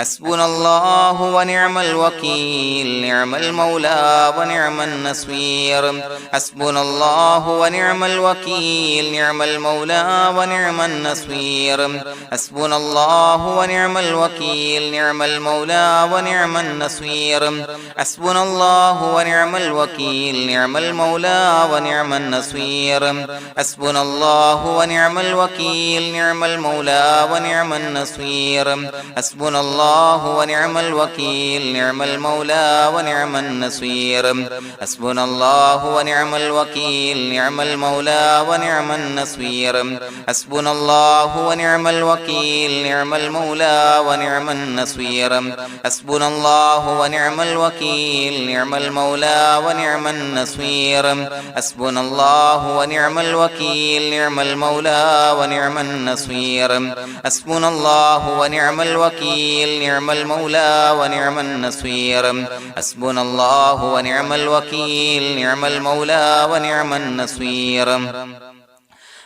حسبنا الله ونعم الوكيل نعم المولى ونعم النصير حسبنا الله ونعم الوكيل نعم المولى ونعم النصير حسبنا الله ونعم الوكيل نعم المولى ونعم النصير حسبنا الله ونعم الوكيل نعم المولى ونعم النصير حسبنا الله ونعم الوكيل نعم المولى ونعم النصير حسبنا الله ونعم الوكيل نعم المولى ونعم النصير حسبنا الله ونعم الوكيل نعم المولى ونعم النصير حسبنا الله ونعم الوكيل نعم المولى ونعم النصير حسبنا الله ونعم الوكيل نعم المولى ونعم النصير حسبنا الله ونعم الوكيل نعم المولى ونعم النصير حسبنا الله ونعم الوكيل نعم المولى ونعم النصير حسبنا الله ونعم الوكيل نعم المولى ونعم النصير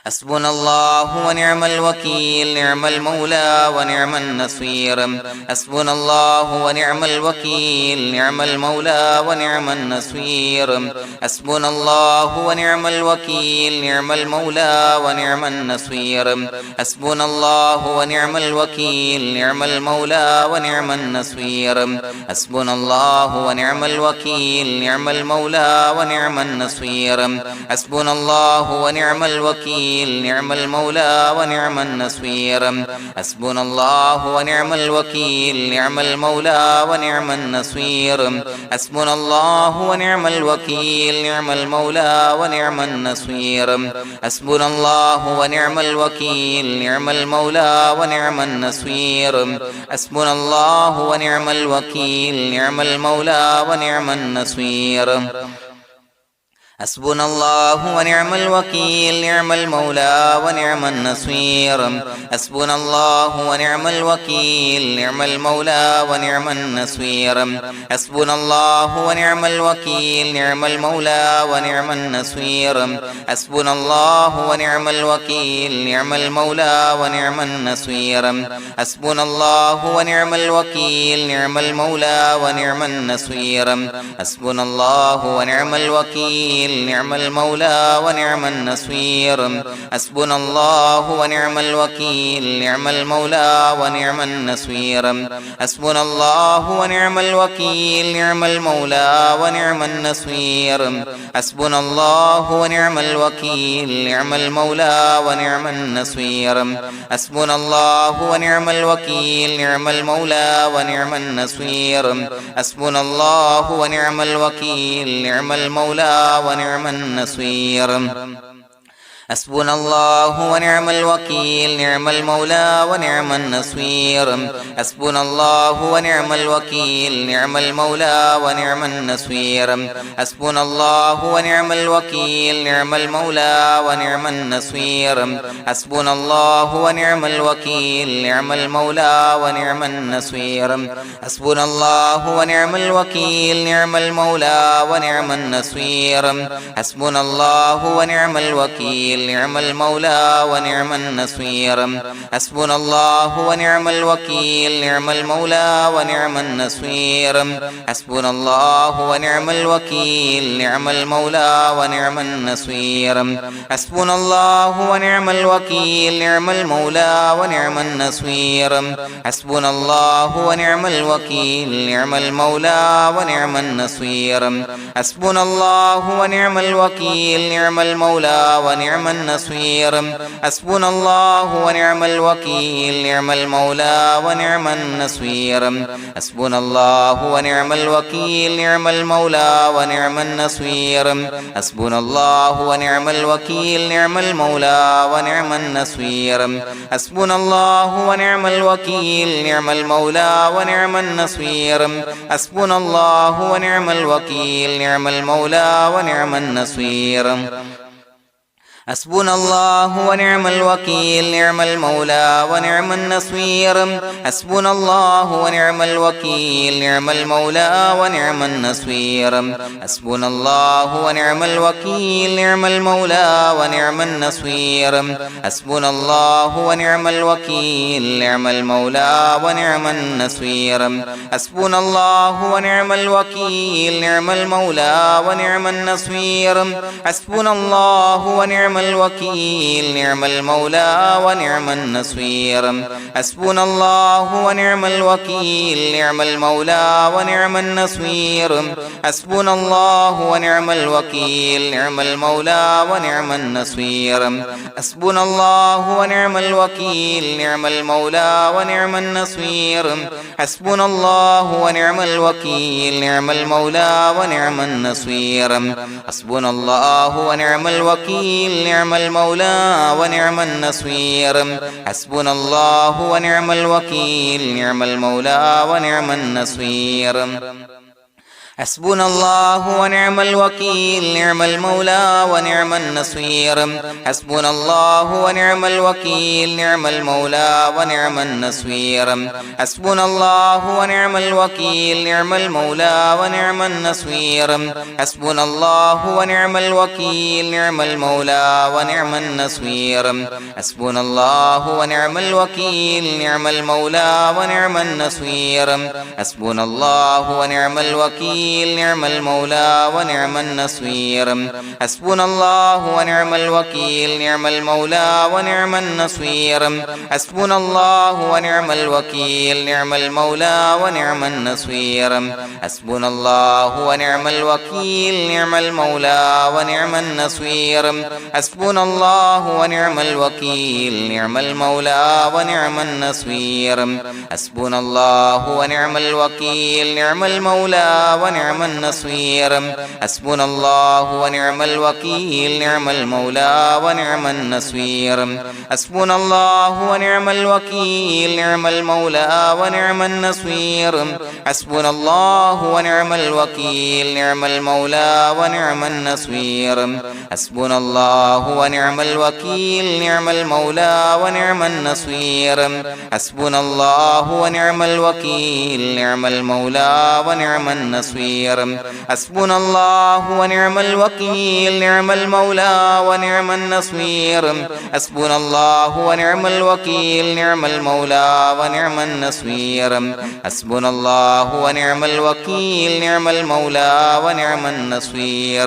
حسبنا الله ونعم الوكيل نعم المولى ونعم النصير حسبنا الله ونعم الوكيل نعم المولى ونعم النصير حسبنا الله ونعم الوكيل نعم المولى ونعم النصير حسبنا الله ونعم الوكيل نعم المولى ونعم النصير حسبنا الله ونعم الوكيل نعم المولى ونعم النصير حسبنا الله ونعم الوكيل نعم المولى ونعم النصير حسبنا الله ونعم الوكيل نعم المولى ونعم النصير حسبنا الله ونعم الوكيل نعم المولى ونعم النصير حسبنا الله ونعم الوكيل نعم المولى ونعم النصير حسبنا الله ونعم الوكيل نعم المولى ونعم النصير حسبنا الله ونعم الوكيل نعم المولى ونعم النصير حسبنا الله ونعم الوكيل نعم المولى ونعم النصير حسبنا الله ونعم الوكيل نعم المولى ونعم النصير حسبنا الله ونعم الوكيل نعم المولى ونعم النصير حسبنا الله ونعم الوكيل نعم المولى ونعم النصير حسبنا الله ونعم الوكيل نعم المولى ونعم النصير حسبنا الله ونعم الوكيل نعم المولى ونعم النصير حسبنا الله ونعم الوكيل نعم المولى ونعم النصير حسبنا الله ونعم الوكيل نعم المولى ونعم النصير حسبنا الله ونعم الوكيل نعم المولى ونعم النصير حسبنا الله ونعم الوكيل نعم المولى ونعم النصير حسبنا الله ونعم الوكيل نعم المولى ونعم النصير حسبنا الله ونعم الوكيل نعم المولى ونعم النصير حسبنا الله ونعم الوكيل نعم المولى ونعم النصير حسبنا الله ونعم الوكيل نعم المولى ونعم النصير حسبنا الله ونعم الوكيل نعم المولى ونعم النصير حسبنا الله ونعم الوكيل نعم المولى ونعم النصير حسبنا الله ونعم الوكيل نعم المولى ونعم النصير حسبنا الله ونعم الوكيل نعم المولى ونعم النصير حسبنا الله ونعم الوكيل نعم المولى ونعم النصير حسبنا الله ونعم الوكيل نعم المولى ونعم النصير حسبنا الله ونعم الوكيل نعم المولى ونعم النصير حسبنا الله ونعم الوكيل نعم المولى ونعم النصير حسبنا الله ونعم الوكيل نعم المولى ونعم النصير حسبنا الله ونعم الوكيل نعم المولى ونعم النصير حسبنا الله ونعم الوكيل نعم المولى ونعم النصير حسبنا الله ونعم الوكيل نعم المولى ونعم النصير حسبنا الله ونعم الوكيل نعم المولى ونعم النصير حسبنا الله ونعم الوكيل نعم المولى ونعم النصير حسبنا الله ونعم الوكيل نعم المولى ونعم النصير حسبنا الله ونعم الوكيل نعم المولى ونعم النصير حسبنا الله ونعم الوكيل نعم المولى ونعم النصير حسبنا الله ونعم الوكيل نعم المولى ونعم النصير حسبنا الله ونعم الوكيل نعم المولى ونعم النصير حسبنا الله ونعم الوكيل نعم المولى ونعم النصير حسبنا الله ونعم الوكيل نعم المولى ونعم النصير حسبنا الله ونعم الوكيل نعم المولى ونعم النصير حسبنا الله ونعم الوكيل نعم المولى ونعم النصير حسبنا الله ونعم الوكيل نعم المولى ونعم النصير حسبنا الله ونعم الوكيل نعم المولى ونعم النصير حسبنا الله ونعم الوكيل نعم المولى ونعم النصير حسبنا الله ونعم الوكيل نعم المولى ونعم النصير حسبنا الله ونعم الوكيل نعم المولى ونعم النصير حسبنا الله ونعم الوكيل نعم المولى ونعم النصير حسبنا الله ونعم الوكيل نعم المولى ونعم النصير حسبنا الله ونعم الوكيل نعم المولى ونعم النصير حسبنا الله ونعم الوكيل نعم المولى ونعم النصير حسبنا الله ونعم الوكيل نعم المولى ونعم النصير حسبنا الله ونعم الوكيل نعم المولى ونعم النصير حسبنا الله ونعم الوكيل نعم المولى ونعم النصير حسبنا الله ونعم الوكيل نعم المولى ونعم النصير حسبنا الله ونعم الوكيل نعم المولى ونعم النصير حسبنا الله ونعم الوكيل نعم المولى ونعم النصير حسبنا الله ونعم الوكيل نعم المولى ونعم النصير حسبنا الله ونعم الوكيل نعم المولى ونعم النصير حسبنا الله ونعم الوكيل نعم المولى ونعم النصير حسبنا الله ونعم الوكيل نعم المولى ونعم النصير حسبنا الله ونعم الوكيل نعم المولى ونعم النصير حسبنا الله ونعم الوكيل نعم المولى ونعم النصير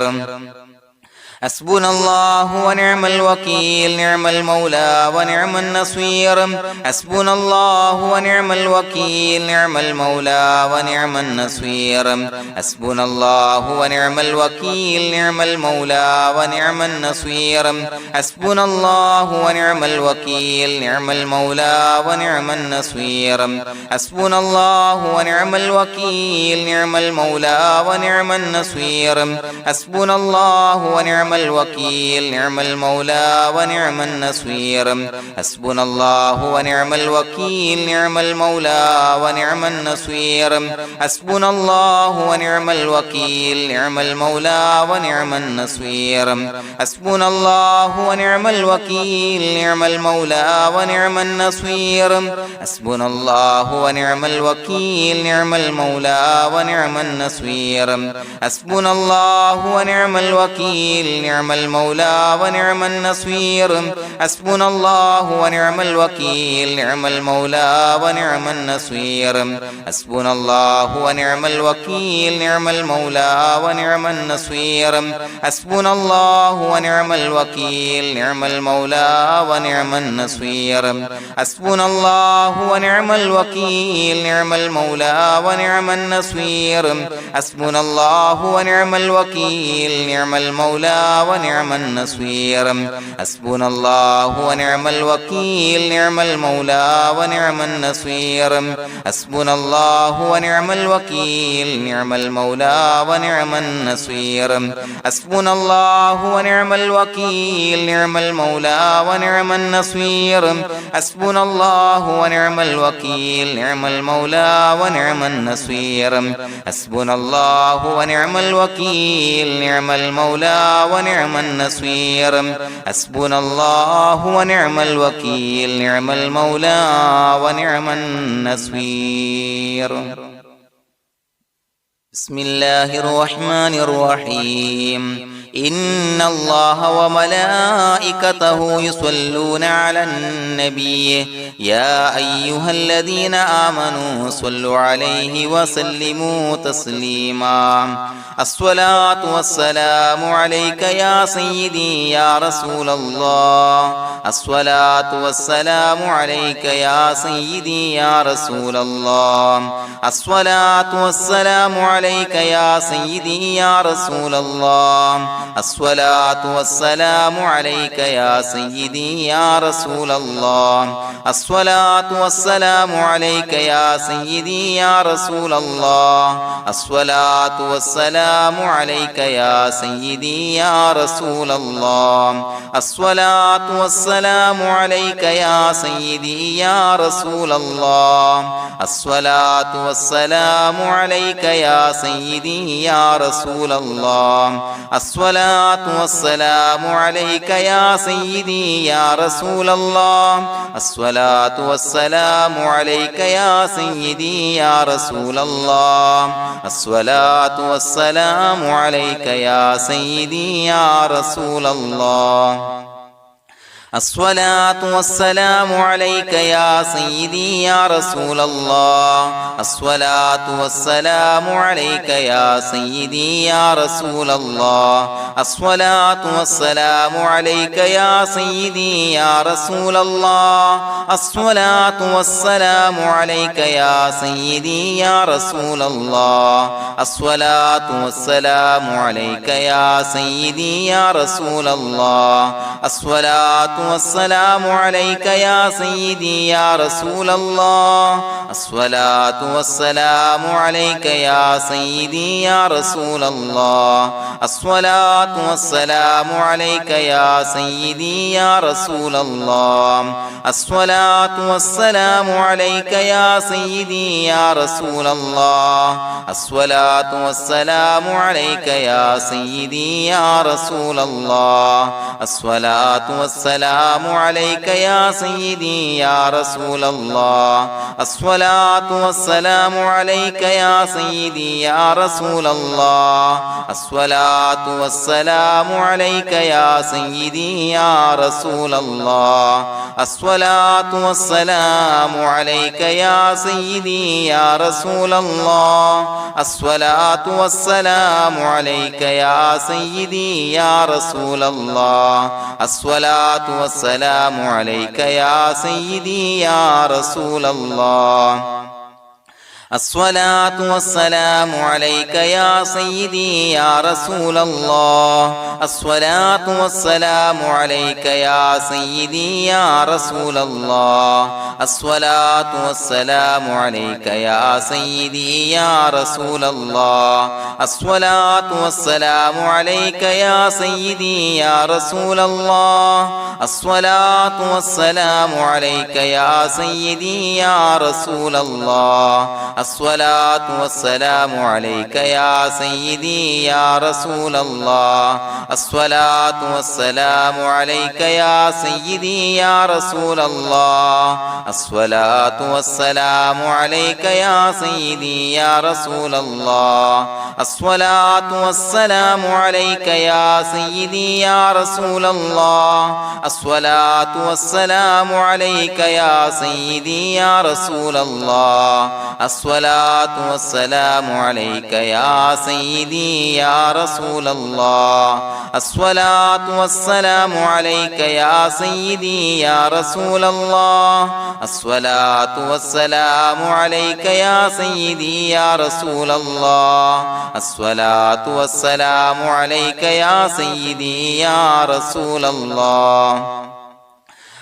حسبنا الله ونعم الوكيل نعم المولى ونعم النصير حسبنا الله ونعم الوكيل نعم المولى ونعم النصير حسبنا الله ونعم الوكيل نعم المولى ونعم النصير حسبنا الله ونعم الوكيل نعم المولى ونعم النصير حسبنا الله ونعم الوكيل نعم المولى ونعم النصير حسبنا الله ونعم الوكيل نعم المولى ونعم النصير حسبنا الله ونعم الوكيل نعم المولى ونعم النصير حسبنا الله ونعم الوكيل نعم المولى ونعم النصير حسبنا الله ونعم الوكيل نعم المولى ونعم النصير حسبنا الله ونعم الوكيل نعم المولى ونعم النصير حسبنا الله ونعم الوكيل نعم المولى ونعم النصير حسبنا الله ونعم الوكيل نعم المولى ونعم النصير حسبنا الله ونعم الوكيل نعم المولى ونعم النصير حسبنا الله ونعم الوكيل نعم المولى ونعم النصير حسبنا الله ونعم الوكيل نعم المولى ونعم النصير حسبنا الله ونعم الوكيل نعم المولى ونعم النصير حسبنا الله ونعم الوكيل نعم المولى ونعم النصير حسبنا الله ونعم الوكيل نعم المولى ونعم النصير حسبنا الله ونعم الوكيل نعم المولى ونعم النصير حسبنا الله ونعم الوكيل نعم المولى ونعم النصير حسبنا الله ونعم الوكيل نعم المولى ونعم النصير بسم الله الرحمن الرحيم إن الله وملائكته يصلون على النبي يا أيها الذين آمنوا صلوا عليه وسلموا تسليما الصلاة والسلام عليك يا سيدي يا رسول الله الصلاة والسلام عليك يا سيدي يا رسول الله الصلاة والسلام عليك يا سيدي يا رسول الله الصلاة والسلام عليك يا سيدي يا رسول الله الصلاة والسلام عليك يا سيدي يا رسول الله الصلاة والسلام عليك يا سيدي يا رسول الله الصلاة والسلام عليك يا سيدي يا رسول الله الصلاة والسلام عليك يا سيدي يا رسول الله الصلاة والسلام عليك يا سيدي يا رسول الله الصلاة والسلام عليك يا سيدي يا رسول الله الصلاة والسلام عليك يا سيدي يا رسول الله الصلاة والسلام عليك يا سيدي يا رسول الله الصلاة والسلام عليك يا سيدي يا رسول الله الصلاة والسلام عليك يا سيدي يا رسول الله الصلاة والسلام عليك يا سيدي يا رسول الله الصلاة والسلام عليك يا سيدي يا رسول الله الصلاة والسلام عليك يا سيدي يا رسول الله الصلاة والسلام عليك يا سيدي يا رسول الله الصلاة والسلام عليك يا سيدي يا رسول الله الصلاة والسلام عليك يا سيدي يا رسول الله الصلاة والسلام عليك يا سيدي يا رسول الله الصلاة والسلام عليك يا سيدي يا رسول الله الصلاة والسلام عليك يا سيدي يا رسول الله الصلاة والسلام عليك يا سيدي يا رسول الله الصلاة والسلام عليك يا سيدي يا رسول الله الصلاة والسلام عليك يا سيدي يا رسول الله الصلاة والسلام عليك يا سيدي يا رسول الله الصلاة والسلام عليك يا سيدي يا رسول الله الصلاة والسلام عليك يا سيدي يا رسول الله الصلاة والسلام عليك يا سيدي يا رسول الله الصلاة والسلام عليك يا سيدي يا رسول الله الصلاة والسلام عليك يا سيدي يا رسول الله الصلاة والسلام عليك يا سيدي يا رسول الله الصلاة والسلام عليك يا سيدي يا رسول الله الصلاة والسلام عليك يا سيدي يا رسول الله الصلاة والسلام عليك يا سيدي يا رسول الله الصلاة والسلام عليك يا سيدي يا رسول الله الصلاة والسلام عليك يا سيدي يا رسول الله الصلاة والسلام عليك يا سيدي يا رسول الله الصلاة والسلام عليك يا سيدي يا رسول الله الصلاة والسلام عليك يا سيدي يا رسول الله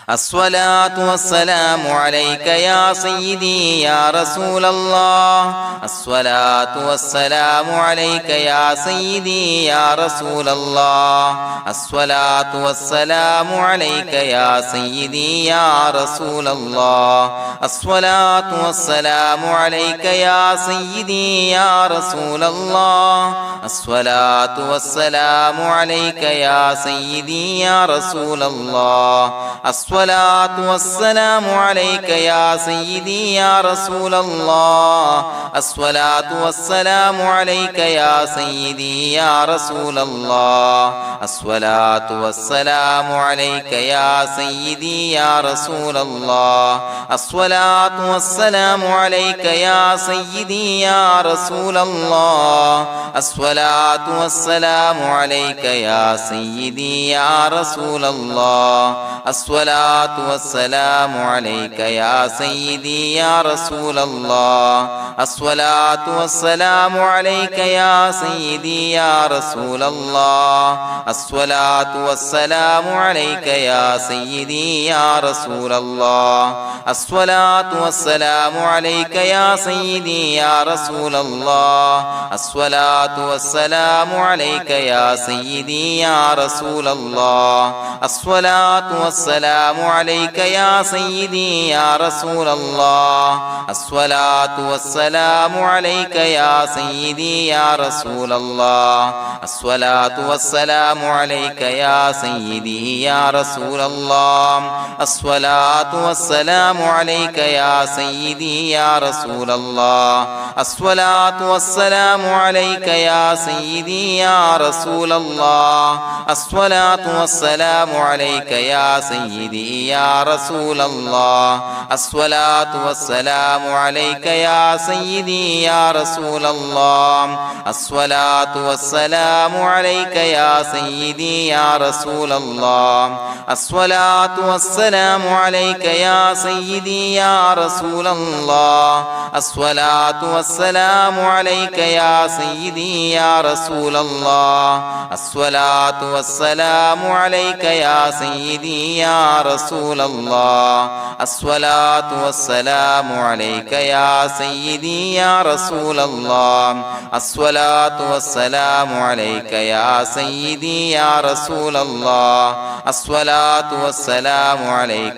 الصلاة والسلام عليك يا سيدي يا رسول الله الصلاة والسلام عليك يا سيدي يا رسول الله الصلاة والسلام عليك يا سيدي يا رسول الله الصلاة والسلام عليك يا سيدي يا رسول الله الصلاة والسلام عليك يا سيدي يا رسول الله الصلاة والسلام عليك يا سيدي يا رسول الله الصلاة والسلام عليك يا سيدي يا رسول الله الصلاة والسلام عليك يا سيدي يا رسول الله الصلاة والسلام عليك يا سيدي يا رسول الله الصلاة والسلام عليك يا سيدي يا رسول الله الصلاة والسلام عليك يا سيدي يا رسول الله الصلاة والسلام عليك يا سيدي يا رسول الله الصلاة والسلام عليك يا سيدي يا رسول الله الصلاة والسلام عليك يا سيدي يا رسول الله الصلاة والسلام عليك يا سيدي يا رسول الله الصلاة والسلام عليك يا سيدي يا رسول الله الصلاة والسلام عليك يا سيدي يا رسول الله الصلاة والسلام عليك يا سيدي يا رسول الله الصلاة والسلام عليك يا سيدي يا رسول الله الصلاة والسلام عليك يا سيدي يا رسول الله الصلاة والسلام عليك يا سيدي يا رسول الله الصلاة والسلام عليك يا سيدي يا رسول الله الصلاة والسلام عليك يا سيدي يا رسول الله الصلاة والسلام عليك يا سيدي يا رسول الله الصلاة والسلام عليك يا سيدي يا رسول الله الصلاة والسلام عليك يا سيدي يا رسول الله الصلاة والسلام عليك يا سيدي يا رسول الله الصلاة والسلام عليك يا سيدي يا رسول الله الصلاة والسلام عليك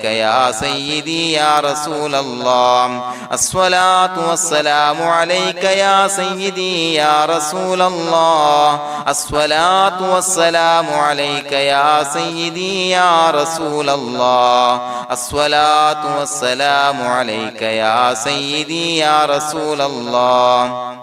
يا سيدي يا رسول الله الصلاة والسلام عليك يا سيدي يا رسول الله الصلاة والسلام عليك يا سيدي يا رسول الله الصلاة والسلام عليك يا سيدي يا رسول الله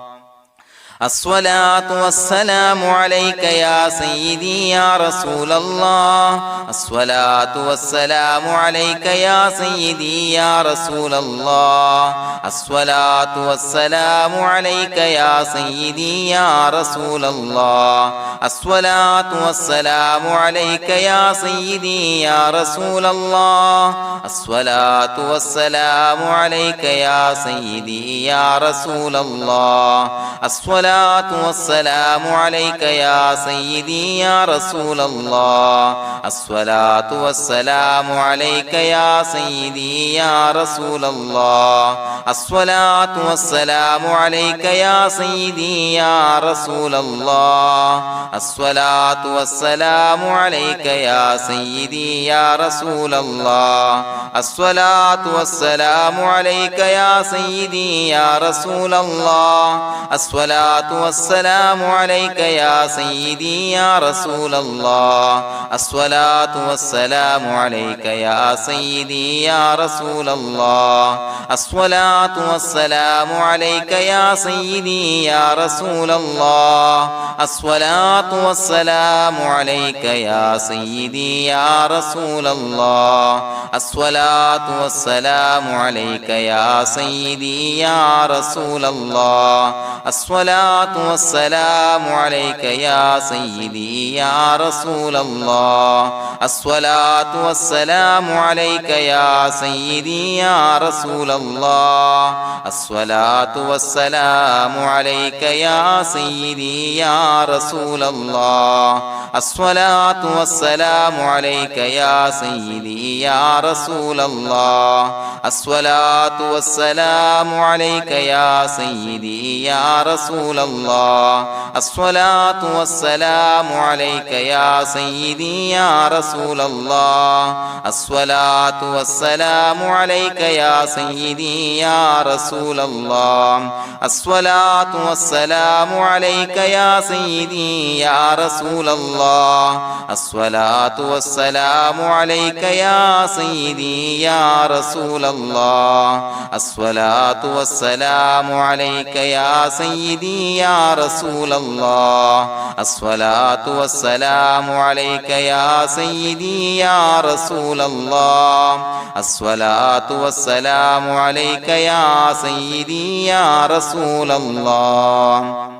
الصلاة والسلام عليك يا سيدي يا رسول الله الصلاة والسلام عليك يا سيدي يا رسول الله الصلاة والسلام عليك يا سيدي يا رسول الله الصلاة والسلام عليك يا سيدي يا رسول الله الصلاة والسلام عليك يا سيدي يا رسول الله الصلاة والسلام عليك يا سيدي يا رسول الله الصلاة والسلام عليك يا سيدي يا رسول الله الصلاة والسلام عليك يا سيدي يا رسول الله الصلاة والسلام عليك يا سيدي يا رسول الله الصلاة والسلام عليك يا سيدي يا رسول الله الصلاة والسلام عليك يا سيدي يا رسول الله الصلاة والسلام عليك يا سيدي يا رسول الله الصلاة والسلام عليك يا سيدي يا رسول الله الصلاة والسلام عليك يا سيدي يا رسول الله الصلاة والسلام عليك يا سيدي يا رسول الله الصلاة الصلاة والسلام عليك يا سيدي يا رسول الله الصلاة والسلام عليك يا سيدي يا رسول الله الصلاة والسلام عليك يا سيدي يا رسول الله الصلاة والسلام عليك يا سيدي يا رسول الله الصلاة والسلام عليك يا سيدي يا رسول الله الصلاة والسلام عليك يا سيدي يا رسول الله الصلاة والسلام عليك يا سيدي يا رسول الله الصلاة والسلام عليك يا سيدي يا رسول الله الصلاة والسلام عليك يا سيدي يا رسول الله الصلاة والسلام عليك يا سيدي يا رسول الله الصلاة والسلام عليك يا سيدي يا رسول الله الصلاة والسلام عليك يا سيدي يا رسول الله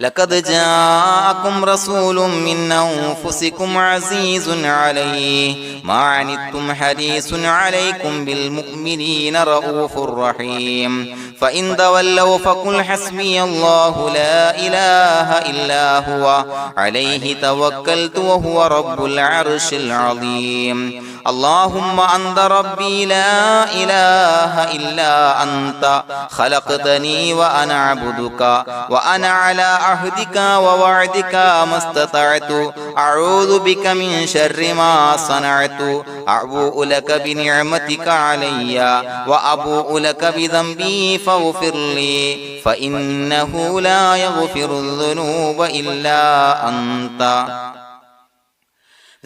لقد جاءكم رسول من أنفسكم عزيز عليه ما عنتم حريص عليكم بالمؤمنين رؤوف رحيم فإن تولوا فقل حسبي الله لا إله إلا هو عليه توكلت وهو رب العرش العظيم اللهم أنت ربي لا إله إلا أنت خلقتني وأنا عبدك وأنا على عهدك ووعدك ما استطعت أعوذ بك من شر ما صنعت أبوء لك بنعمتك علي وأبوء لك بذنبي فاغفر لي فإنه لا يغفر الذنوب إلا أنت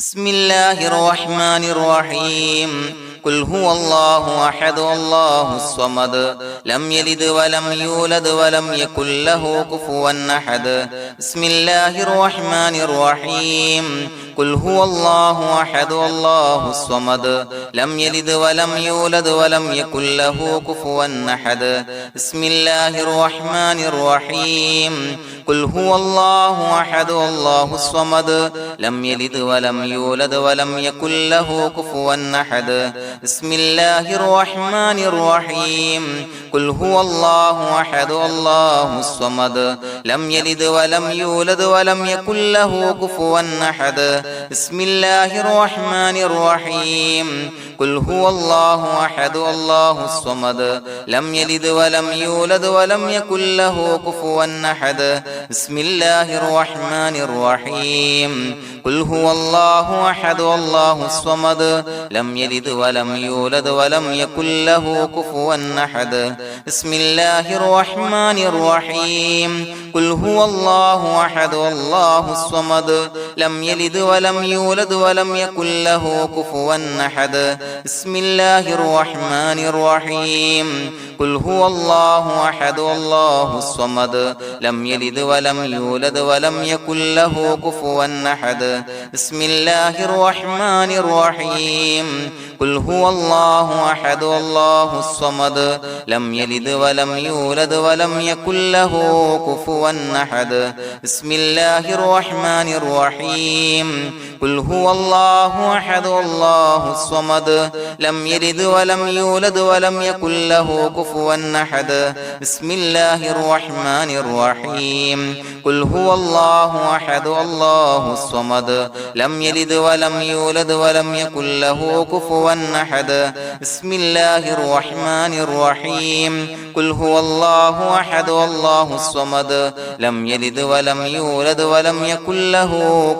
بسم الله الرحمن الرحيم قل هو الله أحد الله الصمد لم يلد ولم يولد ولم يكن له كفوا أحد بسم الله الرحمن الرحيم قل هو الله أحد الله الصمد لم يلد ولم يولد ولم يكن له كفوا أحد بسم الله الرحمن الرحيم قل هو الله أحد الله الصمد لم يلد ولم يولد ولم يكن له كفوا أحد بسم الله الرحمن الرحيم قل هو الله أحد الله الصمد لم يلد ولم يولد ولم يكن له كفوا أحد بسم الله الرحمن الرحيم قل هو الله أحد الله الصمد لم يلد ولم يولد ولم يكن له كفوا أحد بسم الله الرحمن الرحيم قل هو الله أحد الله الصمد لم يلد ولم يولد ولم يكن له كفوا أحد بسم الله الرحمن الرحيم قل هو الله أحد الله الصمد لم يلد ولم يولد ولم يكن له كفوا أحد بسم الله الرحمن الرحيم قل هو الله أحد الله الصمد لم يلد ولم يولد ولم يكن له كفوا أحد بسم الله الرحمن الرحيم قل هو الله أحد الله الصمد لم يلد ولم يولد ولم يكن له كفوا أحد بسم الله الرحمن الرحيم قل هو الله أحد الله الصمد لم يلد ولم يولد ولم يكن له كفوا أحد بسم الله الرحمن الرحيم قل هو الله أحد الله الصمد لم يلد ولم يولد ولم يكن له كفوا أحد بسم الله الرحمن الرحيم قل هو الله أحد الله الصمد لم يلد ولم يولد ولم يكن له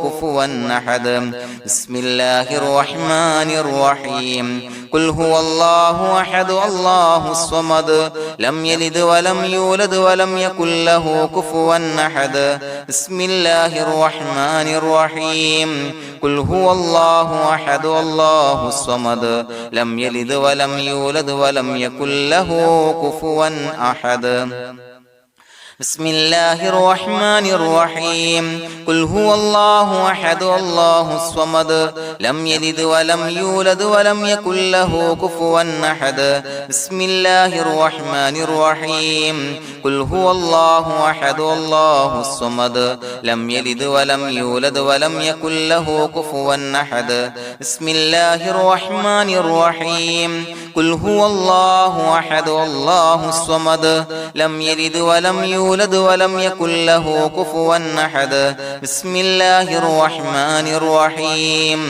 كفوا أحد بسم الله الرحمن الرحيم قل هو الله أحد الله الصمد لم يلد ولم يولد ولم يكن له كفوا أحد بسم الله الرحمن الرحيم قل هو الله أحد الله الصمد لم يلد ولم يولد ولم يكن له كفوا أحد بسم الله الرحمن الرحيم قل هو الله أحد الله الصمد لم يلد ولم يولد ولم يكن له كفوا أحد بسم الله الرحمن الرحيم قل هو الله أحد الله الصمد لم يلد ولم يولد ولم يكن له كفوا أحد بسم الله الرحمن الرحيم قل هو الله أحد الله الصمد لم يلد ولم يولد ولم يكن له كفوا أحد بسم الله الرحمن الرحيم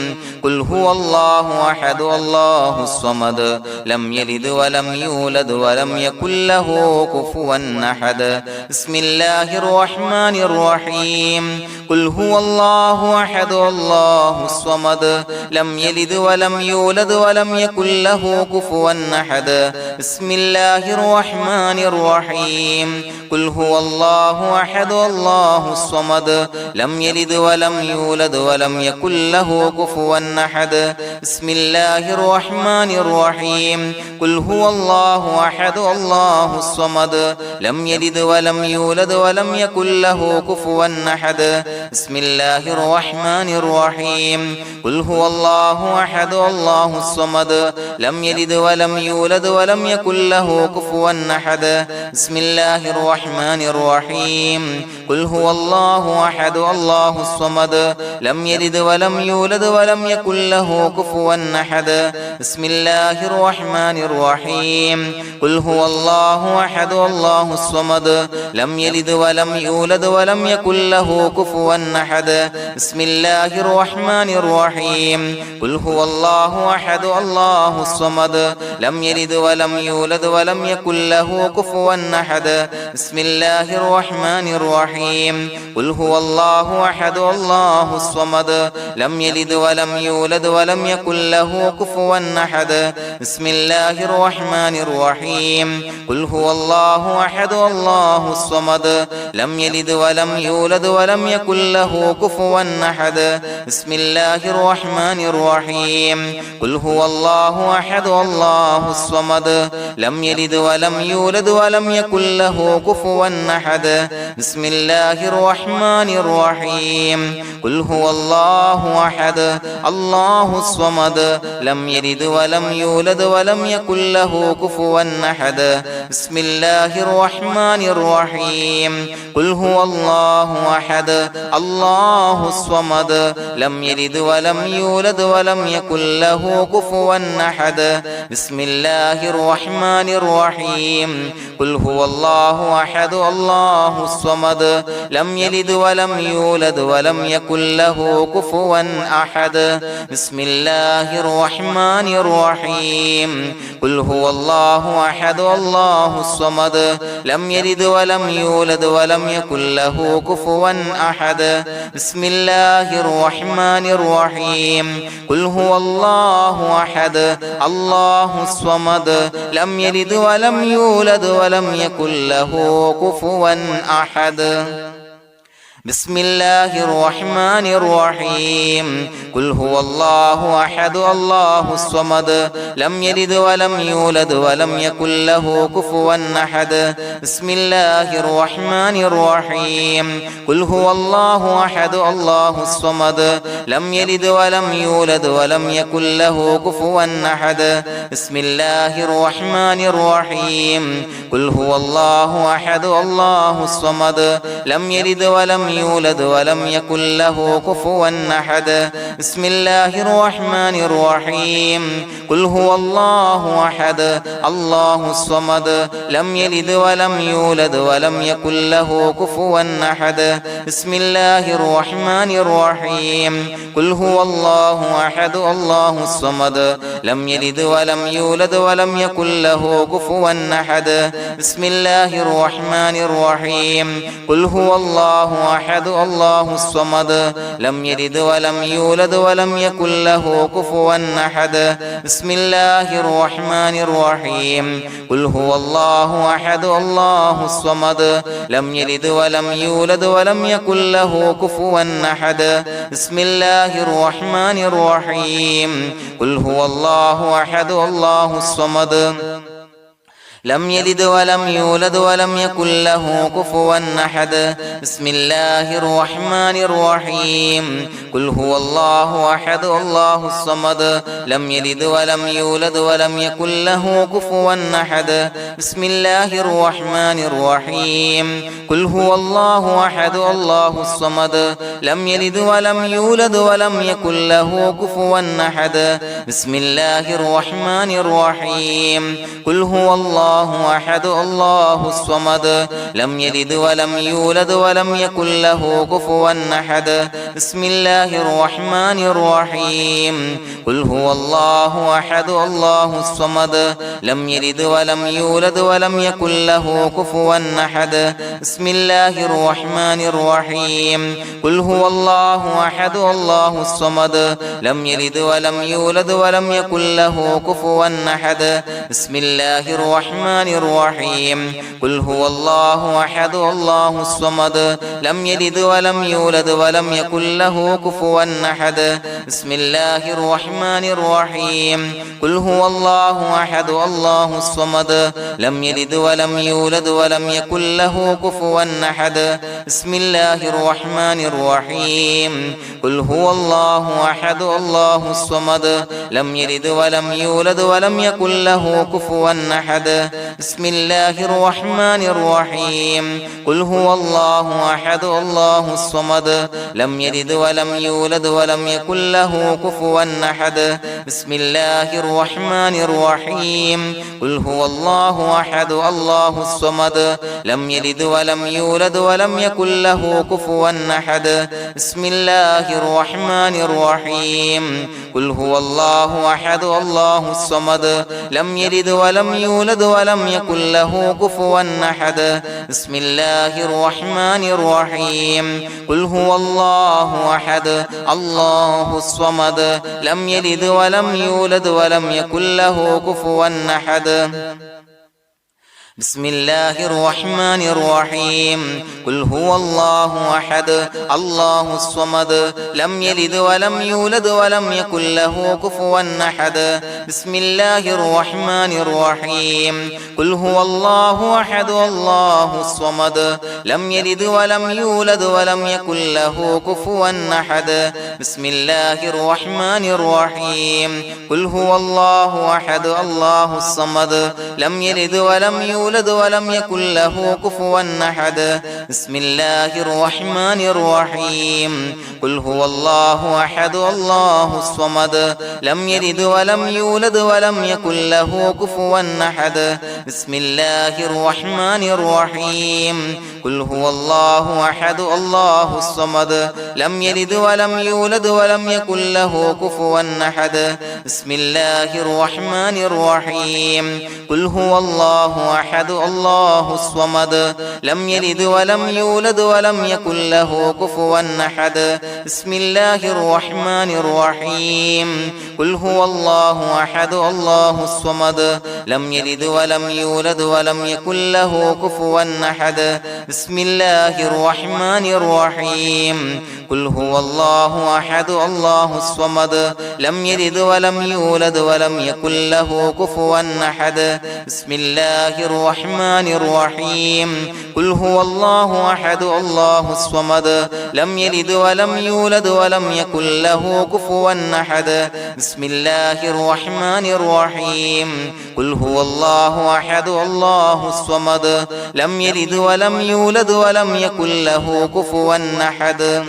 قل هو الله أحد الله الصمد لم يلد ولم يولد ولم يكن له كفوا أحد بسم الله الرحمن الرحيم قل هو الله أحد الله الصمد لم يلد ولم يولد ولم يكن له كفوا أحد بسم الله الرحمن الرحيم قل هو الله أحد الله الصمد لم يلد ولم يولد ولم يكن له كفوا أحد بسم الله الرحمن الرحيم قل هو الله أحد الله الصمد لم يلد ولم يولد ولم يكن له كفوا أحد بسم الله الرحمن الرحيم قل هو الله أحد الله الصمد لم يلد ولم يولد ولم يكن له كفوا أحد بسم الله الرحمن الرحيم قل هو الله أحد الله الصمد لم يلد ولم يولد ولم يكن له كفوا أحد بسم الله الرحمن الرحيم قل هو الله أحد الله الصمد لم يلد ولم يولد ولم يكن له كفوا أحد بسم الله الرحمن الرحيم قل هو الله أحد الله الصمد لم يلد ولم يولد ولم يكن له كفوا أحد بسم الله الرحمن الرحيم قل هو الله أحد الله الصمد لم يلد ولم يولد ولم يكن له كفوا أحد بسم الله الرحمن الرحيم قل هو الله أحد الله الصمد لم يلد ولم يولد ولم يكن له كفوا أحد بسم الله الرحمن الرحيم قل هو الله أحد الله الصمد لم يلد ولم يولد ولم يكن له كفوا أحد بسم الله الرحمن الرحيم قل هو الله أحد الله الصمد لم يلد ولم يولد ولم يكن له كفوا أحد بسم الله الرحمن الرحيم قل هو الله أحد الله الصمد لم يلد ولم يولد ولم يكن له كفوا أحد بسم الله الرحمن الرحيم قل هو الله أحد الله الصمد لم يلد ولم يولد ولم يكن له كفوا أحد بسم الله الرحمن الرحيم قل هو الله أحد الله الصمد لم يلد ولم يولد ولم يكن له كفوا أحد بسم الله الرحمن الرحيم قل هو الله أحد الله الصمد لم يلد ولم يولد ولم يكن له كفوا أحد بسم الله الرحمن الرحيم قل هو الله أحد الله الصمد لم يلد ولم يولد ولم يكن له كفوا أحد بسم الله الرحمن الرحيم قل هو الله أحد الله الصمد لم يلد ولم يولد ولم يكن له كفوا أحد بسم الله الرحمن الرحيم قل هو الله أحد الله الصمد لم يلد ولم يولد ولم يكن له كفوا أحد بسم الله الرحمن الرحيم قل هو الله أحد الله الصمد لم يلد ولم يولد ولم يكن له كفوا أحد بسم الله الرحمن الرحيم قل هو الله أحد الله الصمد لم يلد ولم يولد ولم يكن له كفوا أحد بسم الله الرحمن الرحيم قل هو الله أحد الله الصمد لم يلد ولم يولد ولم يكن له كفوا أحد بسم الله الرحمن الرحيم قل هو الله أحد الله الصمد لم يلد ولم يولد ولم يكن له كفوا أحد بسم الله الرحمن الرحيم قل هو الله أحد الله الصمد لم يلد ولم يولد ولم يكن له كفوا أحد بسم الله الرحمن الرحيم قل هو الله أحد الله الصمد لم يلد ولم يولد ولم يكن له كفوا أحد بسم الله الرحمن الرحيم قل هو الله أحد الله الصمد لم يلد ولم يولد ولم يكن له كفوا أحد بسم الله الرحمن الرحيم قل هو الله أحد الله الصمد لم يلد ولم يولد ولم يكن له كفوا أحد بسم الله الرحمن الرحيم قل هو الله أحد الله الصمد لم يلد ولم يولد ولم يكن له كفوا أحد بسم الله الرحمن الرحيم قل هو الله أحد الله الصمد لم يلد ولم يولد ولم يكن له كفوا أحد بسم الله الرحمن الرحيم قل هو الله أحد الله الصمد لم يلد ولم يولد ولم يكن له كفوا أحد بسم الله الرحمن الرحيم قل هو الله أحد الله الصمد لم يلد ولم يولد ولم يكن له كفوا أحد بسم الله الرحمن الرحيم قل هو الله أحد الله الصمد لم يلد ولم يولد ولم يكن له كفوا أحد بسم الله الرحمن الرحيم قل هو الله أحد الله الصمد لم يلد ولم يولد ولم يكن له كفوا أحد بسم الله الرحمن الرحيم قل هو الله أحد الله الصمد لم يلد ولم يولد ولم يكن له كفوا أحد بسم الله الرحمن الرحيم قل هو الله أحد الله الصمد لم يلد ولم يولد ولم يكن له كفوا أحد بسم الله الرحمن الرحيم قل هو الله أحد الله الصمد لم يلد ولم يولد ولم يكن له كفوا أحد بسم الله الرحمن الرحيم قل هو الله أحد الله الصمد لم يلد ولم يولد ولم يكن له كفوا أحد بسم الله الرحمن الرحيم قل هو الله أحد الله الصمد لم يلد ولم يولد ولم يكن له كفوا أحد بسم الله الرحمن الرحيم قل هو الله أحد الله الصمد لم يلد ولم يولد ولم يكن له كفوا أحد بسم الله الرحمن الرحيم قل هو الله أحد الله الصمد لم يلد ولم يولد ولم يكن له كفوا أحد بسم الله الرحمن الرحيم قل هو الله أحد الله الصمد لم يلد ولم يولد ولم يكن له كفوا أحد بسم الله الرحمن الرحيم قل هو الله أحد الله الصمد لم يلد ولم يولد ولم يكن له كفوا أحد بسم الله الرحمن الرحيم قل هو الله أحد الله الصمد لم يلد ولم يولد ولم يكن له كفوا أحد بسم الله الرحمن الرحيم قل هو الله أحد الله الصمد لم يلد ولم يولد ولم يكن له كفوا أحد بسم الله الرحمن الرحيم قل هو الله أحد الله الصمد لم يلد ولم يولد ولم يكن له كفوا أحد بسم الله الرحمن الرحيم قل هو الله أحد الله الصمد لم يلد ولم يولد ولم يكن له كفوا أحد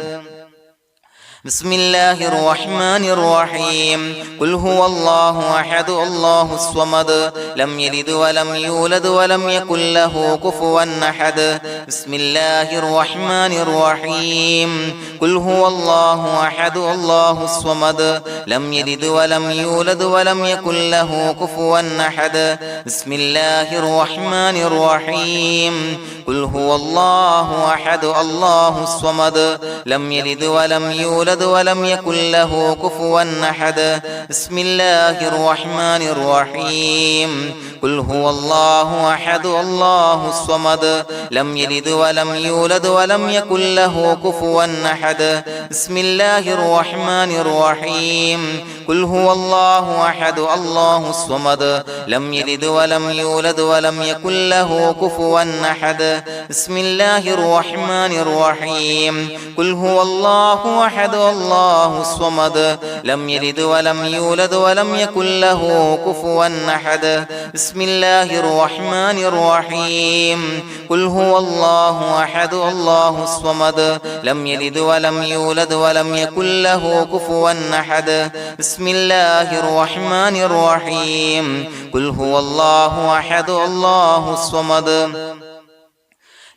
بسم الله الرحمن الرحيم قل هو الله أحد الله الصمد لم يلد ولم يولد ولم يكن له كفوا أحد بسم الله الرحمن الرحيم قل هو الله أحد الله الصمد لم يلد ولم يولد ولم يكن له كفوا أحد بسم الله الرحمن الرحيم قل هو الله أحد الله الصمد لم يلد ولم يولد يولد ولم يكن له كفوا أحد بسم الله الرحمن الرحيم قل هو الله أحد الله الصمد لم يلد ولم يولد ولم يكن له كفوا أحد بسم الله الرحمن الرحيم قل هو الله أحد الله الصمد لم يلد ولم يولد ولم يكن له كفوا أحد بسم الله الرحمن الرحيم قل هو الله أحد الله الصمد لم يلد ولم يولد ولم يكن له كفوا أحد بسم الله الرحمن الرحيم قل هو الله أحد الله الصمد لم يلد ولم يولد ولم يكن له كفوا أحد بسم الله الرحمن الرحيم قل هو الله أحد الله الصمد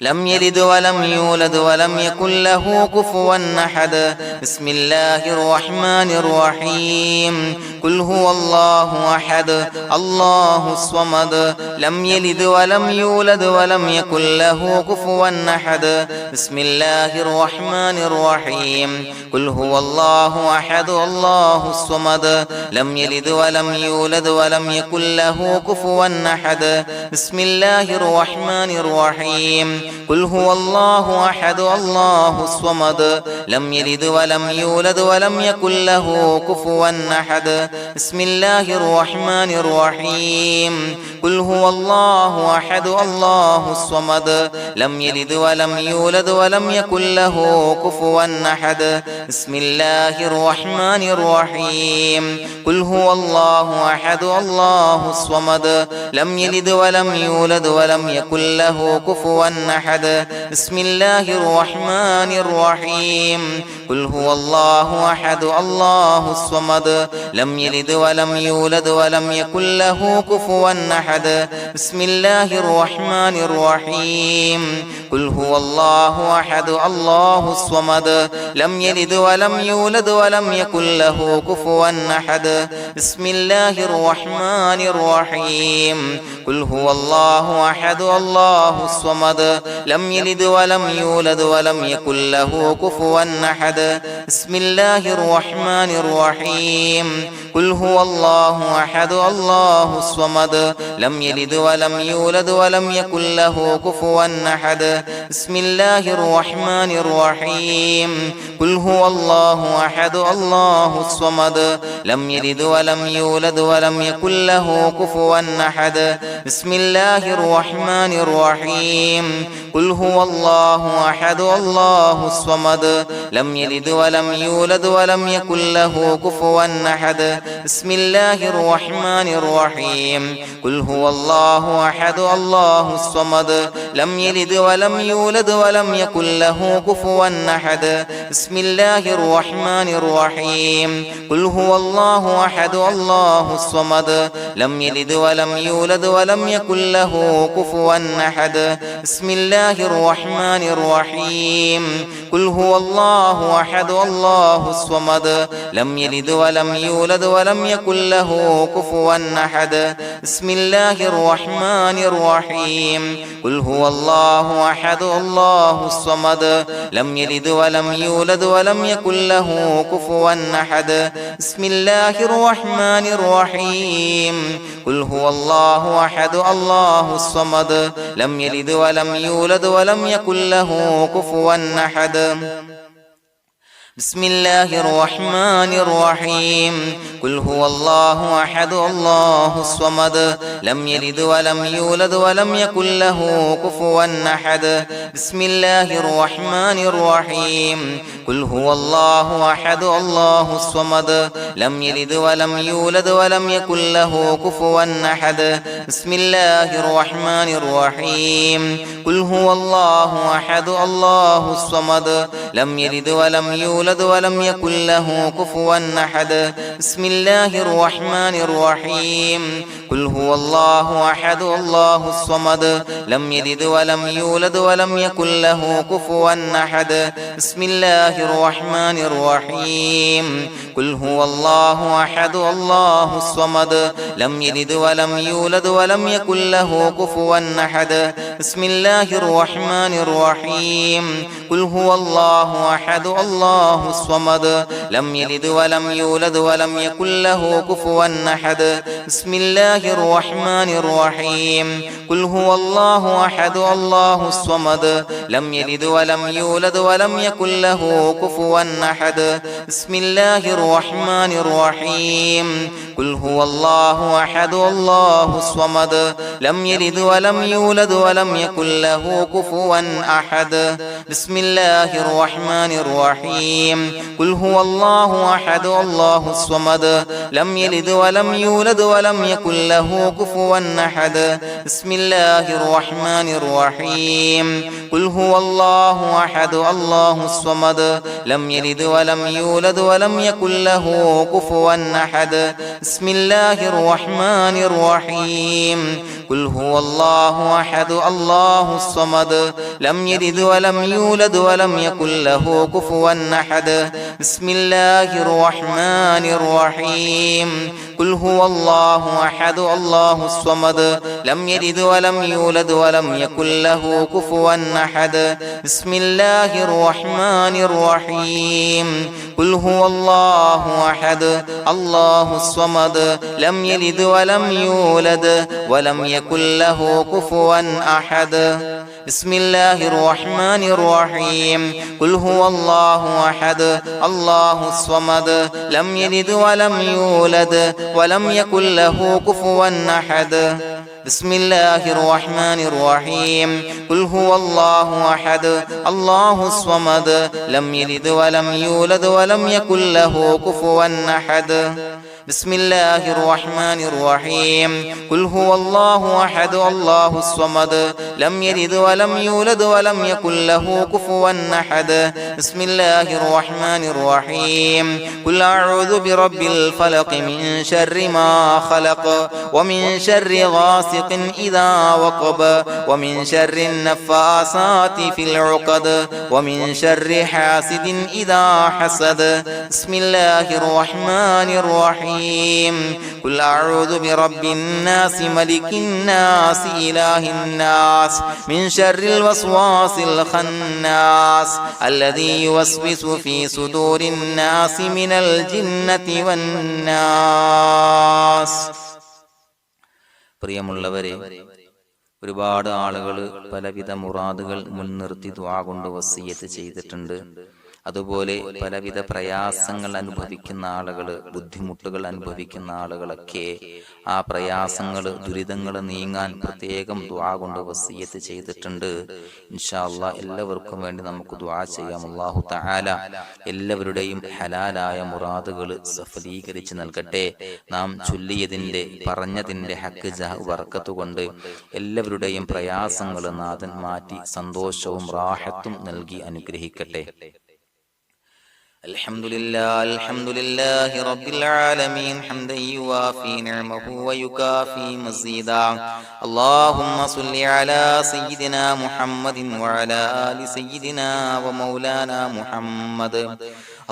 لم يلد ولم يولد ولم يكن له كفوا أحد بسم الله الرحمن الرحيم قل هو الله أحد الله الصمد لم يلد ولم يولد ولم يكن له كفوا أحد بسم الله الرحمن الرحيم قل هو الله أحد الله الصمد لم يلد ولم يولد ولم يكن له كفوا أحد بسم الله الرحمن الرحيم قل هو الله أحد الله الصمد لم يلد ولم يولد ولم يكن له كفوا أحد بسم الله الرحمن الرحيم قل هو الله أحد الله الصمد لم يلد ولم يولد ولم يكن له كفوا أحد بسم الله الرحمن الرحيم قل هو الله أحد الله الصمد لم يلد ولم يولد ولم يكن له كفوا أحد بسم الله الرحمن الرحيم قل هو الله أحد الله الصمد لم يلد ولم يولد ولم يكن له كفوا أحد بسم الله الرحمن الرحيم قل هو الله أحد الله الصمد لم يلد ولم يولد ولم يكن له كفوا أحد بسم الله الرحمن الرحيم قل هو الله أحد الله الصمد لم يلد ولم يولد ولم يكن له كفوا أحد بسم الله الرحمن الرحيم قل هو الله أحد الله الصمد لم يلد ولم يولد ولم يكن له كفوا أحد بسم الله الرحمن الرحيم قل هو الله أحد الله الصمد لم يلد ولم يولد ولم يكن له كفوا أحد بسم الله الرحمن الرحيم قل هو الله أحد الله الصمد لم يلد ولم يولد ولم يكن له كفوا أحد بسم الله الرحمن الرحيم قل هو الله أحد الله الصمد لم يلد ولم يولد ولم يكن له كفوا أحد بسم الله الرحمن الرحيم قل هو الله أحد الله الصمد لم يلد ولم يولد ولم يكن له كفوا أحد بسم الله الرحمن الرحيم قل هو الله أحد الله الصمد لم يلد ولم يولد ولم يكن له كفوا أحد بسم الله الرحمن الرحيم قل هو الله أحد الله الصمد لم يلد ولم يولد ولم يكن له كفوا أحد بسم الله الرحمن الرحيم قل هو الله أحد الله الصمد لم يلد ولم يولد ولم يكن له كفوا أحد بسم الله الرحمن الرحيم قل هو الله أحد الله الصمد لم يلد ولم يولد ولم يكن له كفوا أحد بسم الله الرحمن الرحيم قل هو الله أحد الله الصمد لم يلد ولم يولد ولم يكن له كفوا أحد بسم الله الرحمن الرحيم قل هو الله أحد الله الصمد لم يلد ولم يولد ولم يكن له كفوا أحد بسم الله الرحمن الرحيم قل هو الله أحد الله الصمد لم يلد ولم يولد ولم يكن له كفوا أحد بسم الله الرحمن الرحيم قل هو الله أحد الله الصمد لم يلد ولم يولد ولم يكن له كفوا أحد بسم الله الرحمن الرحيم قل هو الله الله أحد الله الصمد لم يلد ولم يولد ولم يكن له كفوا أحد بسم الله الرحمن الرحيم قل هو الله أحد الله الصمد لم يلد ولم يولد ولم يكن له كفوا أحد بسم الله الرحمن الرحيم قل هو الله أحد الله الصمد لم يلد ولم يولد ولم يكن له كفوا أحد بسم الله الرحمن الرحيم قل هو الله أحد الله الصمد لم يلد ولم يولد ولم يكن له كفوا أحد بسم الله الرحمن الرحيم قل هو الله أحد الله الصمد لم يلد ولم يولد ولم يكن له كفوا أحد بسم الله الرحمن الرحيم قل هو الله أحد الله الصمد لم يلد ولم يولد ولم يكن له كفوا أحد بسم الله الرحمن الرحيم قل هو الله أحد الله الصمد لم يلد ولم يولد ولم يكن له كفوا أحد بسم الله الرحمن الرحيم قل هو الله أحد الله الصمد لم يلد ولم يولد ولم يكن له كفوا أحد بسم الله الرحمن الرحيم قل هو الله أحد الله الصمد لم يلد ولم يولد ولم يكن له كفوا أحد بسم الله الرحمن الرحيم قل هو الله أحد الله الصمد لم يلد ولم يولد ولم يكن له كفوا أحد بسم الله الرحمن الرحيم قل هو الله أحد الله الصمد لم يلد ولم يولد ولم يكن له كفوا أحد بسم الله الرحمن الرحيم قل أعوذ برب الفلق من شر ما خلق ومن شر غاسق إذا وقب ومن شر النفاثات في العقد ومن شر حاسد إذا حسد بسم الله الرحمن الرحيم قل أعوذ برب الناس ملك الناس إله الناس من شر الوسواس الخناس الذي يوسوس في صدور الناس من الجنة والناس. പ്രിയമുള്ളവരെ, ഒരുപാട് ആളുകൾ പലവിധ മുറാദുകൾ മുൻനിർത്തി ദുആ കൊണ്ട് വസിയ്യത്ത് ചെയ്തിട്ടുണ്ട്. അതുപോലെ പലവിധ പ്രയാസങ്ങൾ അനുഭവിക്കുന്ന ആളുകൾ, ബുദ്ധിമുട്ടുകൾ അനുഭവിക്കുന്ന ആളുകളൊക്കെ ആ പ്രയാസങ്ങൾ, ദുരിതങ്ങൾ നീങ്ങാൻ പ്രത്യേകം ദുആ കൊണ്ട് വസിയ്യത്ത് ചെയ്തിട്ടുണ്ട്. ഇൻഷാ അല്ലാഹ് എല്ലാവർക്കും വേണ്ടി നമുക്ക് ദുആ ചെയ്യാം. അല്ലാഹു തആല എല്ലാവരുടെയും ഹലാലായ മുറാദുകൾ സഫലീകരിച്ച് നൽകട്ടെ. നാം ചൊല്ലിയതിന്റെ, പറഞ്ഞതിന്റെ ഹക്ക് ജാഹ് ബർക്കത്ത് കൊണ്ട് എല്ലാവരുടെയും പ്രയാസങ്ങൾ നാഥൻ മാറ്റി സന്തോഷവും റാഹത്തും നൽകി അനുഗ്രഹിക്കട്ടെ. الحمد لله رب العالمين حمدا يوافي نعمه ويكافي مزيدا. اللهم صل على سيدنا محمد وعلى آل سيدنا ومولانا محمد.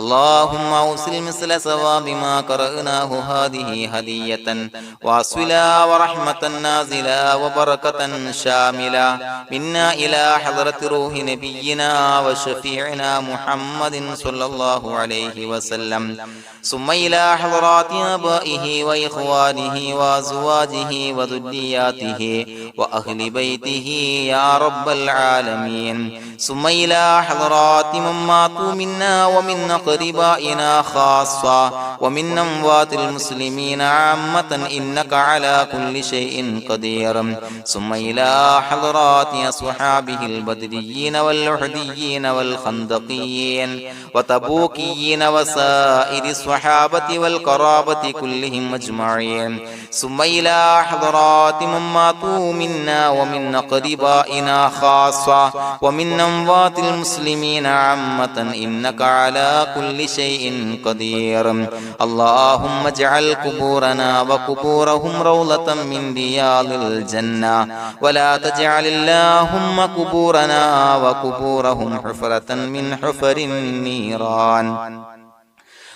اللهم أوصل مثل ثواب ما قرأناه هذه هدية واصلا ورحمة نازلا وبركة شاملة منا إلى حضرة روح نبينا وشفيعنا محمد صلى الله عليه وسلم، ثم إلى حضرات آبائه وإخوانه وأزواجه وذرياته وأهل بيته يا رب العالمين، ثم إلى حضرات من ماتوا منا ومن أقربائنا خاصة ومن أموات المسلمين عامة إنك على كل شيء قدير، ثم إلى حضرات أصحابه البدريين والأحديين والخندقيين وتبوكيين وسائر الصحابة والقرابة كلهم أجمعين، ثم إلى حضرات من ماتوا منا ومن أقربائنا خاصة ومن أموات المسلمين عامة إنك على كل شيء قدير. اللهم اجعل قبورنا وقبورهم روضة من رياض الجنة، ولا تجعل اللهم قبورنا وقبورهم حفرة من حفر النيران.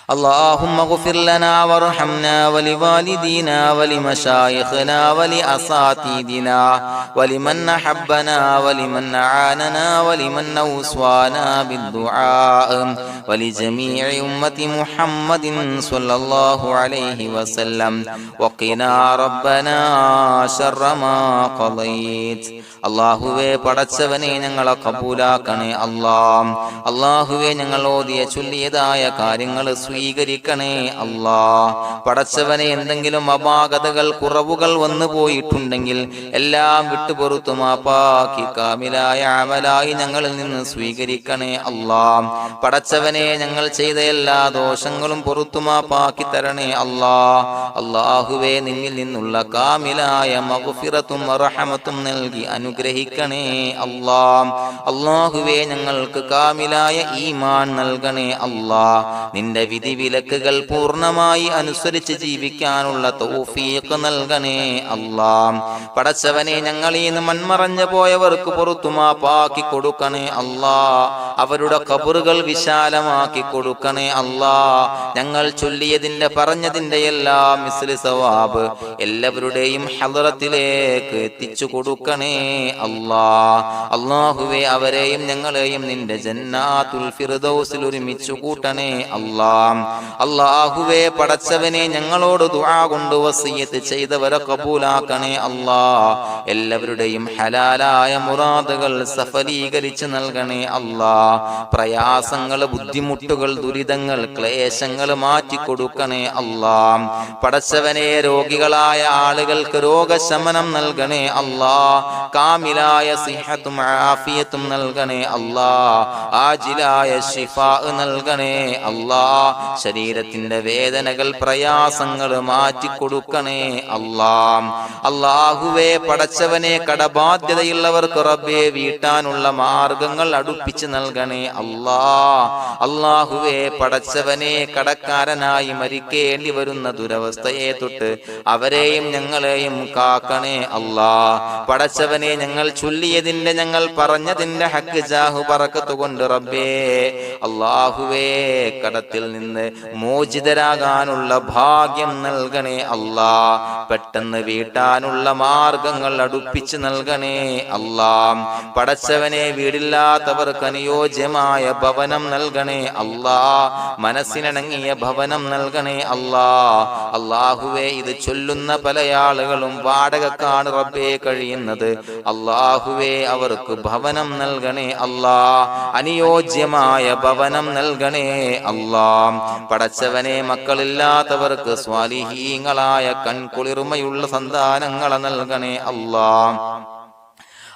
اللهم اغفر لنا وارحمنا ولوالدينا ولمشايخنا ولأساتذتنا ولمن أحبنا ولمن أعاننا ولمن أوصانا بالدعاء ولجميع أمة محمد صلى الله عليه وسلم وقنا ربنا شر ما قضيت. അള്ളാഹുവേ പടച്ചവനെ ഞങ്ങളെ കബൂലാക്കണേ അല്ലാഹ്. അള്ളാഹുവേ ഞങ്ങൾ ഓതിയ ചൊല്ലിയതായ കാര്യങ്ങൾ സ്വീകരിക്കണേ അല്ലാഹ്. പടച്ചവനെ എന്തെങ്കിലും അപാകതകൾ കുറവുകൾ വന്നു പോയിട്ടുണ്ടെങ്കിൽ എല്ലാം വിട്ടുപൊറുത്തു മാപ്പാക്കി കാമിലായ അമലായി ഞങ്ങളിൽ നിന്ന് സ്വീകരിക്കണേ അല്ലാഹ്. പടച്ചവനെ ഞങ്ങൾ ചെയ്ത എല്ലാ ദോഷങ്ങളും പൊറുത്തു മാപ്പാക്കി തരണേ അല്ലാഹ്. അള്ളാഹുവേ നിന്നിൽ നിന്നുള്ള കാമിലായ മഗ്ഫിറത്തും റഹമത്തും നൽകി അനുഗ്രഹിക്കണേ അല്ലാഹ്. അല്ലാഹുവേ ഞങ്ങൾക്ക് കാമിലായ ഈമാൻ നൽകണേ അല്ലാഹ്. നിന്റെ വിധി വിലക്കുകൾ പൂർണ്ണമായി അനുസരിച്ച് ജീവിക്കാനുള്ള തൗഫീഖ് നൽകണേ അല്ലാഹ്. പടച്ചവനെ ഞങ്ങളിൽ നിന്ന് മൺമറഞ്ഞു പോയവർക്ക് പുറത്തു മാപ്പാക്കി കൊടുക്കണേ അല്ലാഹ്. അവരുടെ ഖബറുകൾ വിശാലമാക്കി കൊടുക്കണേ അല്ലാഹ്. ഞങ്ങൾ ചൊല്ലിയതിന്റെ പറഞ്ഞതിന്റെ എല്ലാം മിസ്ലി സവാബ് എല്ലാവരുടെയും ഹളറത്തിലേക്ക് എത്തിച്ചു കൊടുക്കണേ അല്ലാഹ്. അല്ലാഹുവേ അവരെയും ഞങ്ങളെയും നിന്റെ ജന്നാത്തുൽ ഫിർദൗസിൽ ഒരുമിച്ചു കൂട്ടണേ അല്ലാഹ്. അല്ലാഹുവേ പടച്ചവനെ ഞങ്ങളോട് ദുആ കൊണ്ട് വസിയത്ത് ചെയ്തവരെ കബൂലാക്കണേ അല്ലാഹ്. എല്ലാവരുടെയും ഹലാലായ മുറാദുകൾ സഫലീകരിച്ച് നൽകണേ അല്ലാഹ്. പ്രയാസങ്ങൾ, ബുദ്ധിമുട്ടുകൾ, ദുരിതങ്ങൾ, ക്ലേശങ്ങൾ മാറ്റിക്കൊടുക്കണേ അല്ലാഹ്. പടച്ചവനെ രോഗികളായ ആളുകൾക്ക് രോഗശമനം നൽകണേ അല്ലാഹ്. കാമിലായ സിഹത്തും ആഫിയത്തും നൽകണേ അല്ലാഹ്. ആജിലായ ശിഫാ നൽകണേ അല്ലാഹ്. ശരീരത്തിന്റെ വേദനകൾ, പ്രയാസങ്ങൾ മാറ്റിക്കൊടുക്കണേ അല്ലാഹ്. അല്ലാഹുവേ പടച്ചവനെ കടബാധ്യതയുള്ളവർക്ക് റബ്ബേ വീട്ടാനുള്ള മാർഗങ്ങൾ അടുപ്പിച്ച് നൽകണേ അല്ലാഹ്. അല്ലാഹുവേ പടച്ചവനെ കടക്കാരനായി മരിക്കേണ്ടി വരുന്ന ദുരവസ്ഥയെ തൊട്ട് അവരെയും ഞങ്ങളെയും കാക്കണേ അല്ലാഹ്. പടച്ചവനെ ഞങ്ങൾ ചൊല്ലിയതിന്റെ, ഞങ്ങൾ പറഞ്ഞതിന്റെ ഹക്ക് ജാഹു ബറക്കത്ത് കൊണ്ട് റബ്ബേ അല്ലാഹുവേ കടത്തിൽ നിന്ന് മോചിതരാകാനുള്ള ഭാഗ്യം നൽകണേ അല്ലാഹ്. പെട്ടെന്ന് വീട്ടാനുള്ള മാർഗങ്ങൾ അടുപ്പിച്ച് നൽകണേ അല്ലാഹ്. പടച്ചവനെ വീടില്ലാത്തവർക്ക് അനുയോജ്യമായ ഭവനം നൽകണേ അല്ലാഹ്. മനസ്സിനിണങ്ങിയ ഭവനം നൽകണേ അല്ലാഹ്. അല്ലാഹുവേ ഇത് ചൊല്ലുന്ന പല ആളുകളും വാടകക്കാണ് റബ്ബേ കഴിയുന്നത്. അല്ലാഹുവേ അവർക്ക് ഭവനം നൽകണേ അല്ലാഹ്. അനുയോജ്യമായ ഭവനം നൽകണേ അല്ലാഹ്. പടച്ചവനെ മക്കളില്ലാത്തവർക്ക് സ്വാലിഹീങ്ങളായ കൺകുളിർമയുള്ള സന്താനങ്ങളെ നൽകണേ അല്ലാഹ്.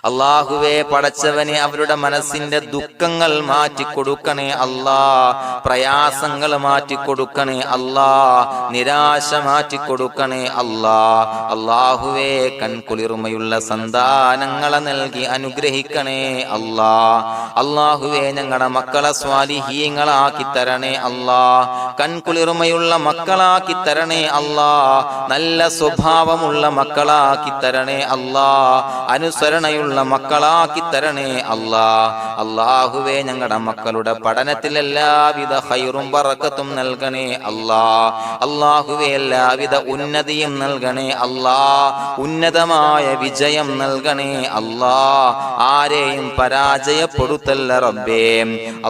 അല്ലാഹുവേ പടച്ചവനെ അവരുടെ മനസ്സിന്റെ ദുഃഖങ്ങൾ മാറ്റിക്കൊടുക്കണേ അല്ലാഹ്. പ്രയാസങ്ങൾ മാറ്റിക്കൊടുക്കണേ അല്ലാഹ്. നിരാശ മാറ്റിക്കൊടുക്കണേ അല്ലാഹ്. അല്ലാഹുവേ കൺകുളിർമയുള്ള സന്താനങ്ങളെ നൽകി അനുഗ്രഹിക്കണേ അല്ലാഹ്. അല്ലാഹുവേ ഞങ്ങളുടെ മക്കളെ സ്വാലിഹീങ്ങളാക്കി തരണേ അല്ലാഹ്. കൺകുളിർമയുള്ള മക്കളാക്കി തരണേ അല്ലാഹ്. നല്ല സ്വഭാവമുള്ള മക്കളാക്കി തരണേ അല്ലാഹ്. അനുസരണയുള്ള മക്കളാക്കി തരണേ അല്ലാഹ്. അല്ലാഹുവേ ഞങ്ങളുടെ മക്കളുടെ പഠനത്തിൽ എല്ലാവിധ ഖൈറും ബറക്കത്തും നൽകണേ അല്ലാഹ്. അല്ലാഹുവേ എല്ലാവിധ ഉന്നതിയും നൽകണേ അല്ലാഹ്. ഉന്നതമായ വിജയം നൽകണേ അല്ലാഹ്. ആരെയും പരാജയപ്പെടുത്തല്ല റബ്ബേ.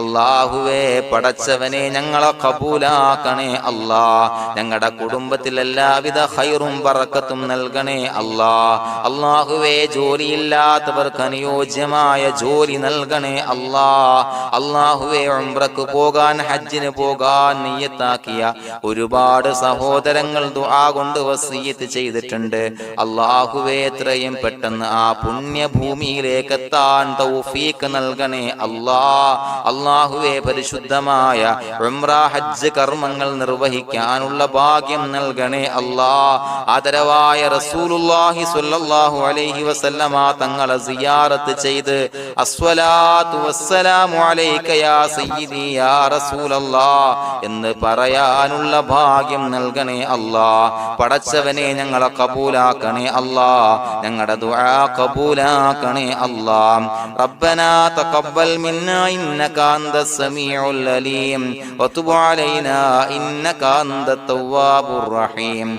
അല്ലാഹുവേ പടച്ചവനെ ഞങ്ങളെ കബൂലാക്കണേ അല്ലാഹ്. ഞങ്ങളുടെ കുടുംബത്തിൽ എല്ലാവിധ ഖൈറും ബറക്കത്തും നൽകണേ അല്ലാഹ്. അല്ലാഹുവേ ജോലിയില്ലാത്ത അനുയോജ്യമായ ജോലി നൽകണേ അല്ലാഹ്. അല്ലാഹുവേ ഉംറക്ക് പോകാൻ, ഹജ്ജിന് പോകാൻ നിയ്യത്താക്കിയ ഒരുപാട് സഹോദരങ്ങൾ ദുആ കൊണ്ട് വസിയത്ത് ചെയ്തിട്ടുണ്ട്. അല്ലാഹുവേ എത്രയും പെട്ടെന്ന് ആ പുണ്യഭൂമിയിലേക്ക് എത്താൻ തൗഫീഖ് നൽകണേ അല്ലാഹ്. അല്ലാഹുവേ പരിശുദ്ധമായ ഉംറ ഹജ്ജ് കർമ്മങ്ങൾ നിർവഹിക്കാനുള്ള ഭാഗ്യം നൽകണേ അല്ലാഹ്. ആദരവായ റസൂലുള്ളാഹി സ്വല്ലല്ലാഹു അലൈഹി വസല്ലമ തങ്ങളെ സിയാറത്ത് ചെയ്ത് അസ്സലാത്തു വസ്സലാമു അലൈക യാ സയ്യിദി യാ റസൂലല്ലാഹ് എന്ന് പറയാനുള്ള ഭാഗ്യം നൽകണേ അല്ലാഹ്. പടച്ചവനെ ഞങ്ങളെ കബൂലാക്കണേ അല്ലാഹ്, ഞങ്ങളുടെ ദുആ കബൂലാക്കണേ അല്ലാഹ്. റബ്ബനാ തഖബ്ബൽ മിന്നാ ഇന്നക അന്തസ് സമീഉൽ അലീം വതുബ് അലൈനാ ഇന്നക അന്തത് തവ്വാബുർ റഹീം.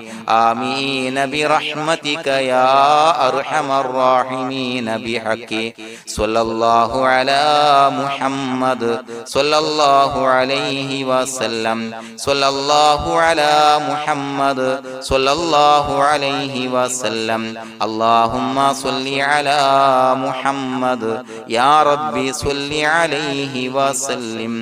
ആമീൻ ബിറഹ്മതിക യാ അർഹമർ റഹീമീൻ ബിഹഖി സ്വല്ലല്ലാഹു അലാ മുഹമ്മദ് സ്വല്ലല്ലാഹു അലൈഹി വസല്ലം സ്വല്ലല്ലാഹു അലാ മുഹമ്മദ് സ്വല്ലല്ലാഹു അലൈഹി വസല്ലം. അല്ലാഹുമ്മ സ്വല്ലി അലാ മുഹമ്മദ് യാ റബ്ബി സ്വല്ലി അലൈഹി വസല്ലം.